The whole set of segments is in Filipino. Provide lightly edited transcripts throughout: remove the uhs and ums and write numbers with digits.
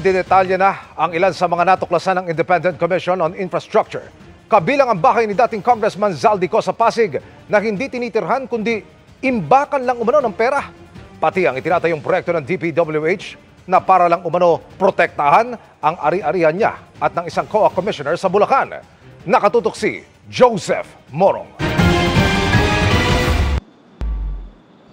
Idinetalya na ang ilan sa mga natuklasan ng Independent Commission on Infrastructure. Kabilang ang bahay ni dating Congressman Zaldico sa Pasig na hindi tinitirhan kundi imbakan lang umano ng pera. Pati ang itinatayong proyekto ng DPWH na para lang umano protektahan ang ari-arian niya at ng isang COA commissioner sa Bulacan. Nakatutok si Joseph Morong.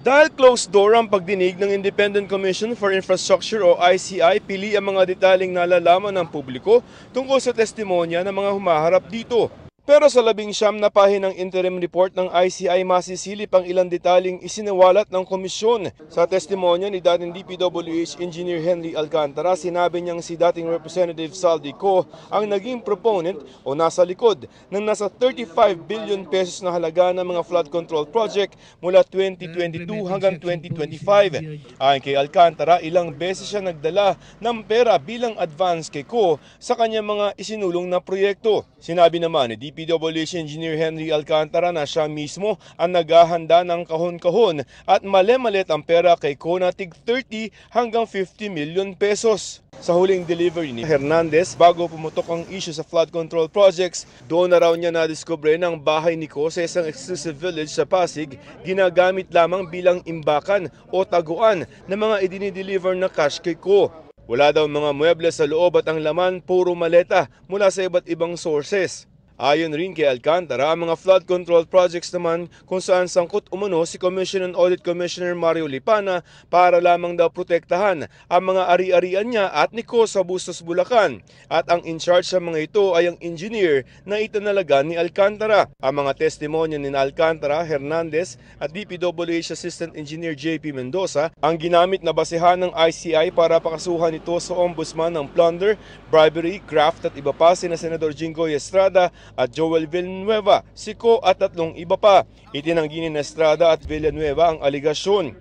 Dahil closed door ang pagdinig ng Independent Commission for Infrastructure o ICI, pili ang mga detaling nalalaman ng publiko tungkol sa testimonya ng mga humaharap dito. Pero sa 19 na pahinang interim report ng ICI, masisilip ang ilang detaling isinawalat ng komisyon. Sa testimonya ni dating DPWH Engineer Henry Alcantara, sinabi niyang si dating Representative Zaldico ang naging proponent o nasa likod ng nasa 35 billion pesos na halaga ng mga flood control project mula 2022 hanggang 2025. Ayon kay Alcantara, ilang beses siya nagdala ng pera bilang advance kay Ko sa kanyang mga isinulong na proyekto. Sinabi naman ni DPWH Engineer Henry Alcantara na siya mismo ang naghahanda ng kahon-kahon at mali-malit ang pera kay Ko na tig 30 hanggang 50 million pesos. Sa huling delivery ni Hernandez, bago pumutok ang issue sa flood control projects, doon na raw niya nadiskubre ng bahay ni Ko sa isang exclusive village sa Pasig, ginagamit lamang bilang imbakan o taguan ng mga idinideliver na cash kay Ko. Wala daw mga muebles sa loob at ang laman puro maleta mula sa iba't ibang sources. Ayon rin kay Alcantara, ang mga flood control projects naman kung saan sangkot umano si Commission and Audit Commissioner Mario Lipana para lamang daw protektahan ang mga ari-arian niya at ni Ko sa Bustos, Bulacan. At ang in charge sa mga ito ay ang engineer na itinalaga ni Alcantara. Ang mga testimonya ni Alcantara, Hernandez at DPWH Assistant Engineer JP Mendoza ang ginamit na basehan ng ICI para pakasuhan ito sa ombudsman ng plunder, bribery, graft at iba pa sina Senador Jinggoy Estrada at Joel Villanueva, si Ko at 3 iba pa. Itinanggi ni Estrada at Villanueva ang aligasyon.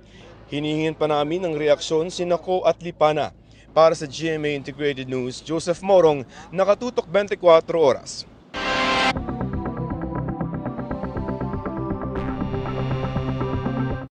Hinihingin pa namin ng reaksyon sina Ko at Lipana. Para sa GMA Integrated News, Joseph Morong, nakatutok 24 oras.